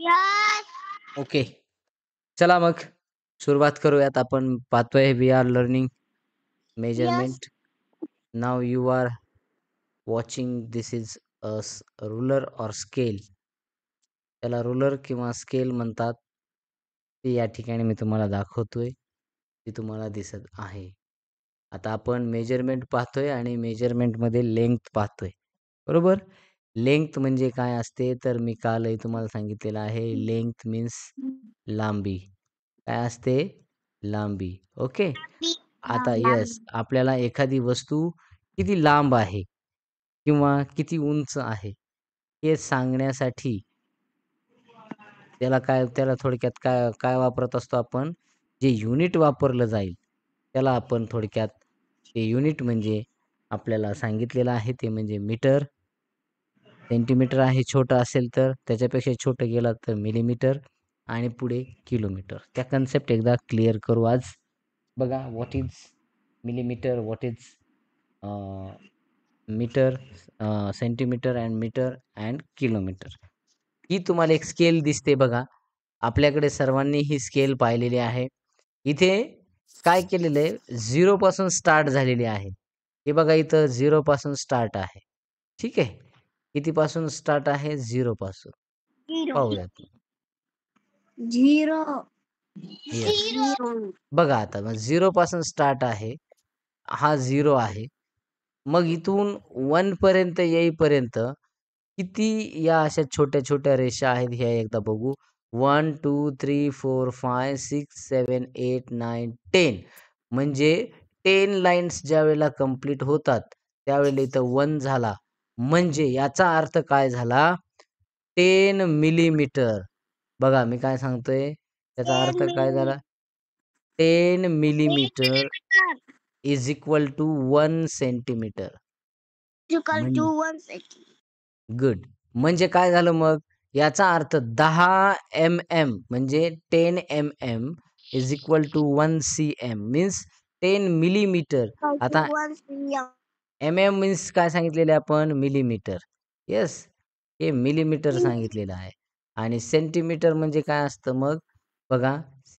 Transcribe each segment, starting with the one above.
Yes. Okay, चला मग सुरुवात करूयात. आपण पाहतोय we are learning Yes. Measurement. Now you are watching this is a ruler or scale. त्याला रुलर किंवा स्केल म्हणतात. ते या ठिकाणी मी तुम्हाला दाखवतोय. ती तुम्हाला दिसत आहे. आता आपण मेजरमेंट पाहतोय आणि मेजरमेंटमध्ये लेंग्थ पाहतोय. बरोबर? लेंग्थ म्हणजे काय असते, तर मी कालही तुम्हाला सांगितलेलं आहे. लेंग्थ मीन्स लांबी. काय असते? लांबी. ओके. आता येस, आपल्याला एखादी वस्तू किती लांब आहे किंवा किती उंच आहे हे सांगण्यासाठी त्याला थोडक्यात काय काय वापरत असतो आपण? जे युनिट वापरलं जाईल त्याला आपण थोडक्यात ते युनिट म्हणजे आपल्याला सांगितलेलं आहे ते म्हणजे मीटर. सेंटीमीटर आहे छोटं असेल तर, त्याच्यापेक्षा छोटं गेलं तर मिलीमीटर आणि पुढे किलोमीटर. त्या कन्सेप्ट एकदा क्लिअर करू आज. बघा, what is millimetre, what is metre, centimetre and metre and kilometre. ही तुम्हाला एक स्केल दिसते बघा. आपल्याकडे सर्वांनी ही स्केल पाहिलेली आहे. इथे काय केलेलं आहे, 0 पासून स्टार्ट झालेली आहे. हे बघा, इथं 0 पासून स्टार्ट आहे. ठीक आहे. कितीपासून स्टार्ट आहे? 0 पासून. पाहूयात. Zero. येस. Zero. बघा आता मग 0 पासून स्टार्ट आहे. हा 0 आहे. मग इथून 1 पर्यंत येईपर्यंत किती या अशा छोट्या-छोट्या रेषा आहेत ह्या एकदा बघू. 1, 2, 3, 4, 5, 6, 7, 8, 9, 10 म्हणजे 10 लाईन्स ज्यावेळेला कंप्लीट होतात, त्यावेळेला इथं 1 झाला. म्हणजे याचा अर्थ काय झाला? 10 मिलीमीटर. बघा मी काय सांगतोय, त्याचा अर्थ काय झाला? 10 millimetre is equal to 1 centimetre. Equal म्हण to 1 centimeter. गुड. म्हणजे काय झालं मग? याचा अर्थ 10 एम-एम म्हणजे 10 M M is equal to 1 C M means 10 millimetre. Equal to आता 1 centimeter. एम-एम मीन्स काय सांगितलेले आपण? मिलीमीटर. येस, हे मिलीमीटर सांगितलेलं आहे. आणि सेंटीमीटर म्हणजे काय असतं मग? बघा,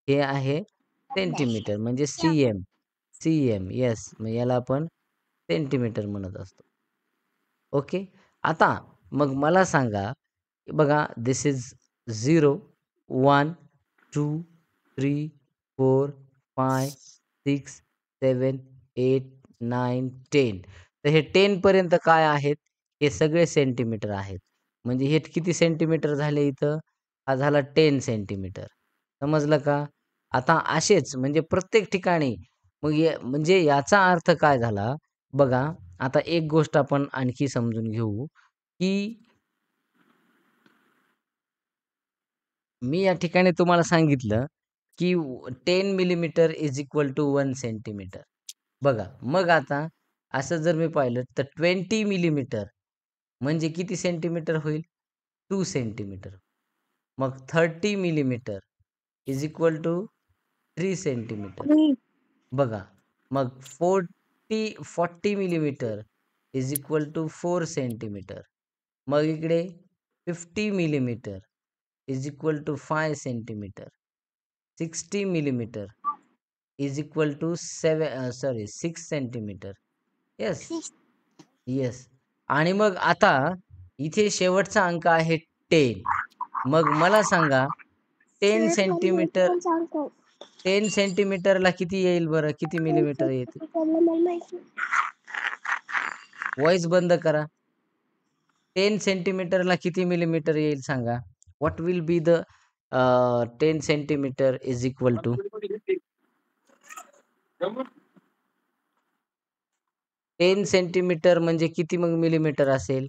हे आहे सेंटीमीटर म्हणजे सी-एम. सी-एम येस, मग याला आपण सेंटीमीटर म्हणत असतो. ओके. आता मग मला सांगा, बघा दिस इज 0, 1, 2, 3, 4, 5, 6, 7, 8, 9, 10. तर हे 10 पर्यंत काय आहेत? हे सगळे सेंटीमीटर आहेत. म्हणजे हे किती सेंटीमीटर झाले इथं? हा झाला 10 सेंटीमीटर. समजलं का? आता असेच म्हणजे प्रत्येक ठिकाणी मग म्हणजे याचा अर्थ काय झाला? बघा, आता एक गोष्ट आपण आणखी समजून घेऊ, की मी या ठिकाणी तुम्हाला सांगितलं, की 10 millimetre is equal to 1 centimetre. बघा, मग आता असं जर मी पाहिलं तर 20 मिलीमीटर म्हणजे किती सेंटीमीटर होईल? 2 सेंटीमीटर. मग 30 millimetre is equal to 3 centimetre. 3. बघा, मग 40 millimetre is equal to 4 centimetre. मग इकडे 50 millimetre is equal to 5 centimetre. 60 millimetre is equal to 6 centimetre. Yes, 6. Yes. आणि मग आता इथे शेवटचा अंक आहे 10. मग मला सांगा 10 सेंटीमीटर 10 सेंटीमीटरला किती येईल बरं? किती मिलीमीटर येते? व्हॉइस बंद करा. 10 सेंटीमीटरला किती मिलीमीटर येईल सांगा? What will be the 10 centimetre is equal to 10 centimetre म्हणजे किती मग मिलीमीटर असेल?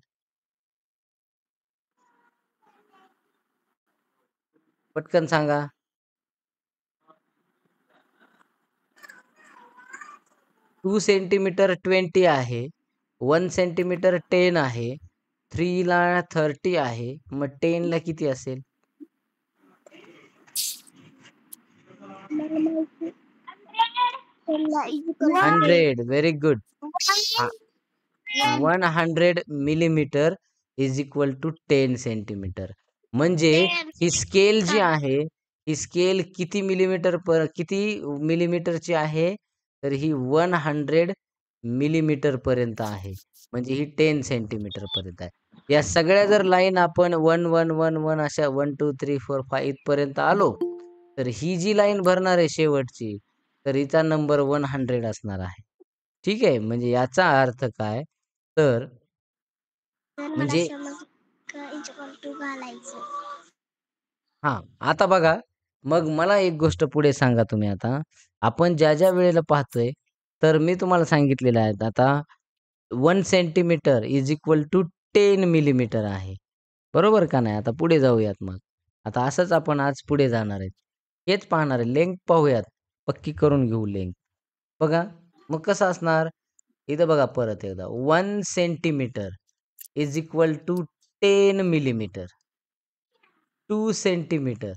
पटकन सांगा. 2 सेंटीमीटर 20 आहे. 1 सेंटीमीटर 10 आहे. 3 ला 30 आहे. मग 10 ला किती असेल? 100. Very good. 100 millimetre is equal to 10 centimetre. म्हणजे ही स्केल जी आहे, ही स्केल किती मिलीमीटरची आहे? तर ही 100 मिलीमीटर पर्यंत आहे. म्हणजे ही 10 सेंटीमीटर पर्यंत आहे. या सगळ्या जर लाईन आपण 1, 1, 1, 1 अशा 1, 2, 3, 4, 5 इथपर्यंत आलो, तर ही जी लाईन भरणार आहे शेवटची, तर हिचा नंबर 100 असणार आहे. ठीक आहे. म्हणजे याचा अर्थ काय? तर तर मला म्हणजे समजलं का इक्वल टू घालायचं. हां, आता बघा, मग मला एक गोष्ट पुढे सांगा तुम्ही आता. आपण ज्या वेळेला पाहतोय, तर मी तुम्हाला सांगितलेलं आहे आता 1 centimetre is equal to 10 millimetre आहे. बरोबर का नाही? आता पुढे जाऊयात मग. आता असंच आपण आज पुढे जाणार आहेत. हेच पाहणार आहे. लेंग्थ पाहूयात. पक्की करून घेऊ लेंग्थ. बघा, मग कसं असणार? इथं बघा परत एकदा 1 centimetre is equal to 10 millimetre. 2 centimetre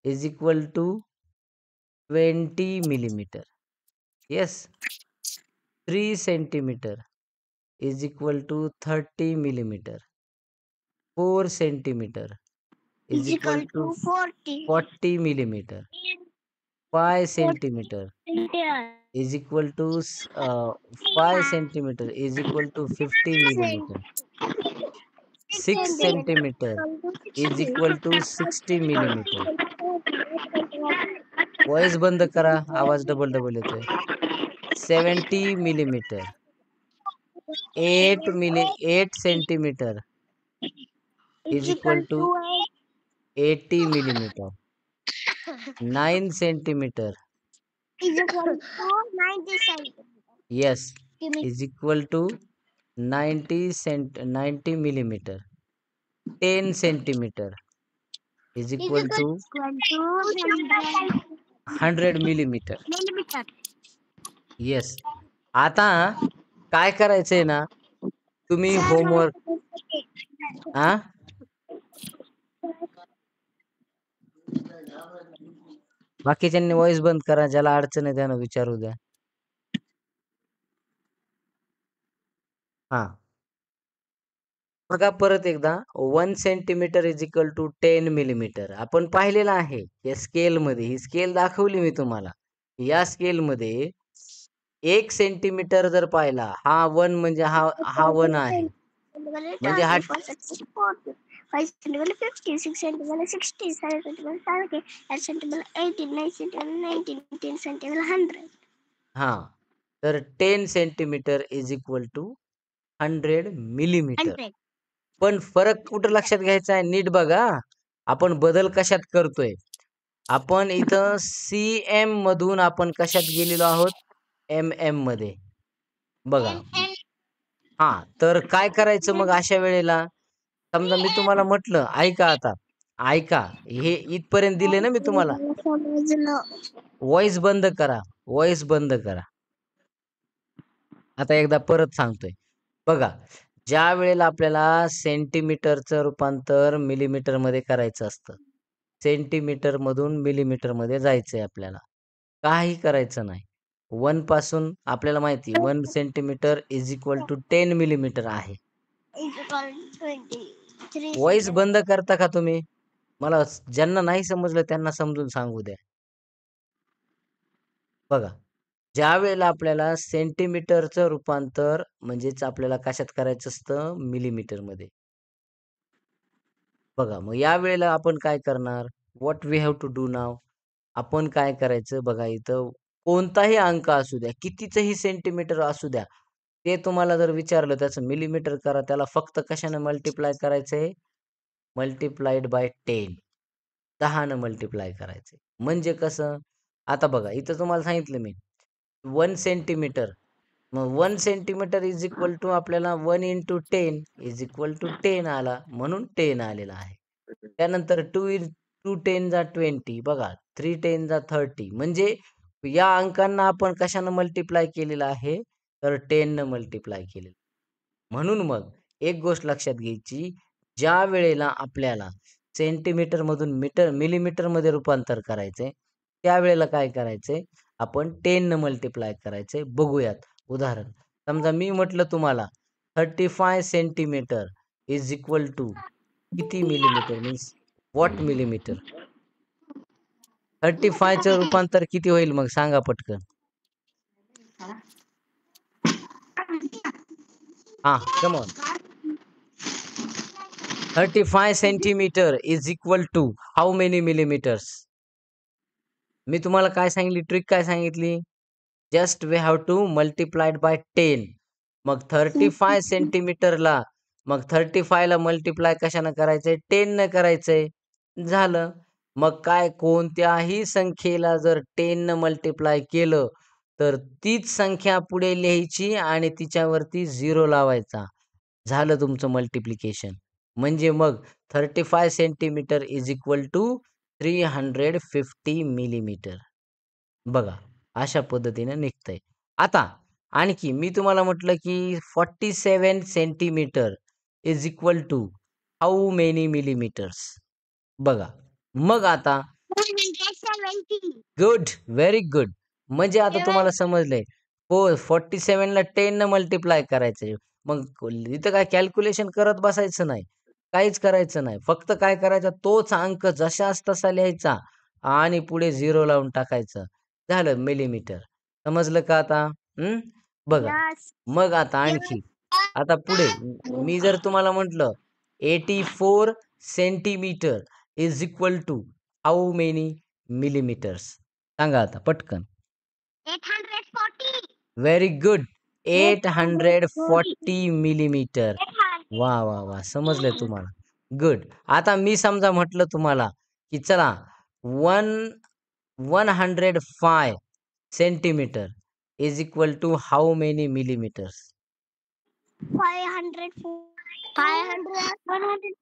is equal to 20 millimetre. Yes. 3 centimetre is equal to 30 millimetre. 4 centimetre is equal equal to to 40. 40 millimetre. 5 centimetre 40 is equal to 5 centimetre is equal to 50 millimetre. 6 centimetre is equal to 60 millimetre. Voice बंद करा. आवाज double येतोय. 70 millimetre. 8 centimetre is equal equal to to 80 millimetre. 9 centimetre equal to 90 centimetre. Yes is equal to 90 millimetre. 10 centimetre is equal to equal to 100 100 millimetre. Millimetre. Yes. आता काय करायचंय ना, तुम्ही sir मला होमवर्क आ? बाकीच्यांनी व्हॉइस बंद करा. ज्याला अडचण आहे त्यानं विचारू द्या. हां. बघा परत एकदा 1 centimetre is equal to 10 millimetre. आपण पाहिलेलं आहे या स्केलमध्ये. ही स्केल दाखवली मी तुम्हाला. या स्केलमध्ये 1 सेंटीमीटर जर पाहिला, हा 1 म्हणजे हा 1 आहे. म्हणजे हा 5 centimetre 50, 6 centimetre 60, 7 centimetre 30, 8 centimetre 80, 9 centimetre 90, 10 centimetre 100. हां. तर 10 centimetre is equal to 100 millimetre. 100. पण फरक कुठं लक्षात घ्यायचा आहे? नीट बघा. आपण बदल कशात करतोय? आपण इथं सीएम मधून आपण कशात गेलेलो आहोत? एमएम मध्ये. बघा. हां, तर काय करायचं मग अशा वेळेला? समजा मी तुम्हाला म्हटलं, ऐका आता. ऐका. हे इथपर्यंत दिले ना मी तुम्हाला. समजलं. व्हॉइस बंद करा. व्हॉइस बंद करा. आता एकदा परत सांगतोय. बघा, ज्यावेळेला आपल्याला सेंटीमीटरचं रूपांतर मिलीमीटरमध्ये करायचं असतं. सेंटीमीटरमधून मिलीमीटरमध्ये जायचंय आपल्याला. काही करायचं नाही. 1 पासून आपल्याला माहिती आहे 1 centimetre is equal to 10 millimetre आहे. Equal 23 voice centimetre. बंद करता का तुम्ही? मला ज्यांना नाही समजलं त्यांना समजून सांगू द्या. बघा, ज्यावेळेला आपल्याला सेंटीमीटरचं रूपांतर म्हणजेच आपल्याला कशात करायचं असतं? मिलीमीटरमध्ये. बघा, मग यावेळेला आपण काय करणार? What we have to do now? आपण काय करायचं बघा इथं कोणताही अंक असू द्या, कितीचंही सेंटीमीटर असू द्या. ते तुम्हाला जर विचारलं त्याचं मिलीमीटर करा. त्याला फक्त कशाने मल्टिप्लाय करायचंय? Multiplied by 10. 10 न मल्टिप्लाय करायचंय. म्हणजे कसं? आता बघा इथं तुम्हाला सांगितलं मी 1 सेंटीमीटर. मग 1 सेंटीमीटर इज इक्वल टू आपल्याला 1 इंटू 10 इज इक्वल टू 10 आला. म्हणून 10 आलेला आहे. त्यानंतर 2 10 जा 20 बघा 3 10 जा 30 म्हणजे या अंकांना आपण कशानं मल्टिप्लाय केलेलं आहे? तर 10 न मल्टिप्लाय केलेलं. म्हणून मग एक गोष्ट लक्षात घ्यायची, ज्या वेळेला आपल्याला सेंटीमीटरमधून मिलीमीटरमध्ये रूपांतर करायचंय, त्यावेळेला काय करायचंय? आपण 10 न मल्टिप्लाय करायचंय. बघूयात उदाहरण. समजा मी म्हटलं तुम्हाला 35 सेंटीमीटर इज इक्वल टू किती मिलीमीटर मीन्स वॉट मिलीमीटर. 35चं रूपांतर किती होईल मग सांगा पटकन. हा, come on. 35 centimetre is equal to how many millimetres. मी तुम्हाला काय सांगितली, ट्रिक काय सांगितली, just we have to multiplied by 10. मग 35 सेंटीमीटरला मग 35 ला मल्टिप्लाय कशानं करायचंय, 10 न करायचंय, झालं. मग काय, कोणत्याही संख्येला जर 10 न मल्टिप्लाय केलं तर तीच संख्या पुढे लिहायची आणि तिच्यावरती 0 लावायचा, झालं तुमचं मल्टिप्लिकेशन. म्हणजे मग 35 centimetre is equal to 350 millimetre. बघा अशा पद्धतीने निघतंय. आता आणखी मी तुम्हाला म्हटलं की 47 centimetre is equal to how many millimetres. बघा मग आता 170. Good, very good. म्हणजे आता तुम्हाला समजलंय. हो, 47 ला 10 न मल्टिप्लाय करायचंय. मग इथं काय कॅल्क्युलेशन करत बसायचं नाही, काहीच करायचं नाही. फक्त काय करायचं, तोच अंक जशास तसा लिहायचा आणि पुढे 0 लावून टाकायचं, झालं मिलीमीटर. समजलं का आता? बघा Yes. मग आता आणखी आता पुढे मी जर तुम्हाला म्हटलं 84 centimetre is equal to how many millimetres, सांगा आता पटकन. 840. Very good, 840. 840 मिलीमीटर. वा वा वा, समजलंय तुम्हाला. गुड. आता मी समजा म्हटलं तुम्हाला की चला 105 centimetre is equal to how many millimetres. 500. 100.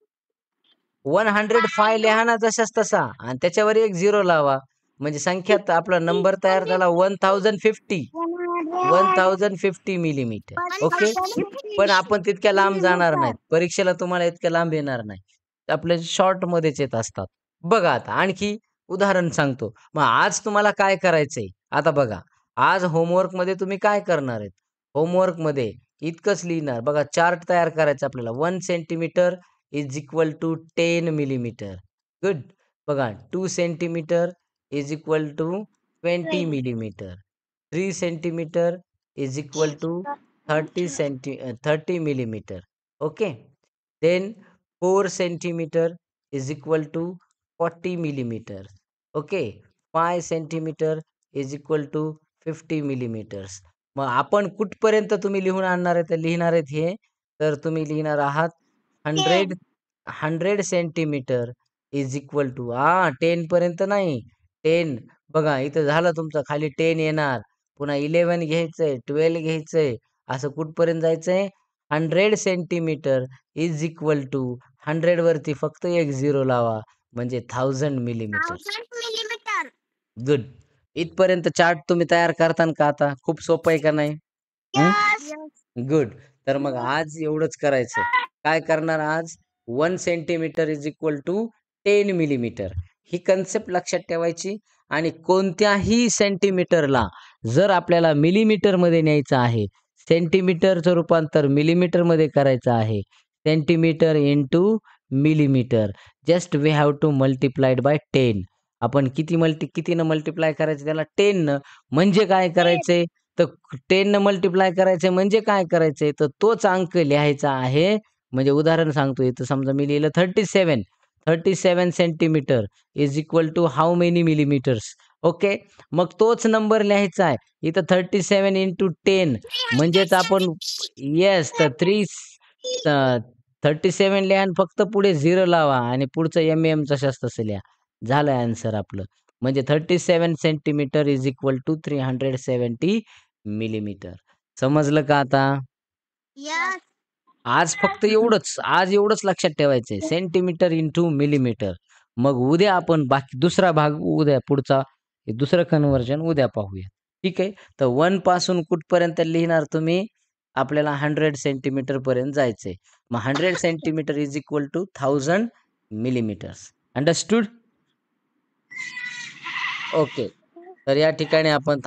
105 लिहा ना जशाच तसा आणि त्याच्यावर एक 0 लावा, म्हणजे संख्यात आपला नंबर तयार झाला 1050 मिलीमीटर. ओके. पण आपण तितक्या लांब जाणार नाहीत, परीक्षेला तुम्हाला इतक्या लांब येणार नाही, आपल्या शॉर्ट मध्येच येत असतात. बघा आता आणखी उदाहरण सांगतो. मग आज तुम्हाला काय करायचंय, आता बघा आज होमवर्क मध्ये तुम्ही काय करणार आहेत, होमवर्क मध्ये इतकंच लिहिणार. बघा चार्ट तयार करायचा आपल्याला. 1 centimetre is equal to 10 millimetre. Good. बघा 2 centimetre is equal to 20 millimetre. 3 centimetre is equal to 30 millimetre. Okay. Then 4 centimetre is equal to 40 millimetre. Okay. 5 centimetre is equal to 50 millimetres. मग आपण कुठपर्यंत तुम्ही लिहून आणणार आहे, तर लिहिणार आहेत हे, तर तुम्ही लिहिणार आहात 100 सेंटीमीटर इज इक्वल टू 10 पर्यंत नाही, 10. बघा इथं झालं तुमचं, खाली 10 येणार, पुन्हा 11 घ्यायचंय, 12 घ्यायचंय, असं कुठपर्यंत जायचंय, 100 सेंटीमीटर इज इक्वल टू 100 वरती फक्त एक 0 लावा, म्हणजे 1000 मिलीमीटर. 1000 millimeter. गुड. इथपर्यंत चार्ट तुम्ही तयार करतान का? आता खूप सोपं आहे का नाही? Yes. गुड. तर मग आज एवढंच करायचं. काय करणार आज, 1 centimetre is equal to 10 millimetre, ही कन्सेप्ट लक्षात ठेवायची. आणि कोणत्याही सेंटीमीटरला जर आपल्याला मिलीमीटर मध्ये न्यायचं आहे, सेंटीमीटरचं रूपांतर मिलीमीटर मध्ये करायचं आहे, centimetre into millimetre, just we have to multiplied by 10. आपण कितीनं मल्टिप्लाय करायचं त्याला, 10 न. म्हणजे काय करायचंय, तर 10 न मल्टिप्लाय करायचंय म्हणजे काय करायचंय, तर तोच अंक लिहायचा आहे. म्हणजे उदाहरण सांगतो, इथं समजा मी लिहिलं 37 centimetre is equal to how many millimetres. Okay. मग तोच नंबर लिहायचा आहे इथं 37 इंटू 10, म्हणजेच आपण येस, तर 37 लिहा आणि फक्त पुढे 0 लावा आणि पुढचं MM तशाच तसं लिहा, झालं आन्सर आपलं. म्हणजे 37 centimetre is equal to 370 millimetre. समजलं का आता? Yes. आज फक्त आज एवढंच लक्षात ठेवायचंय, सेंटीमीटर इंटू मिलीमीटर. मग उद्या आपण बाकी दुसरा भाग, उद्या पुढचा दुसरं कन्व्हर्जन उद्या पाहूया. ठीक आहे. तर 1 पासून कुठपर्यंत लिहिणार तुम्ही, आपल्याला 100 सेंटीमीटर पर्यंत जायचंय. मग 100 centimetre is equal to 1000 millimetres. Understood? Okay. तर या ठिकाणी आपण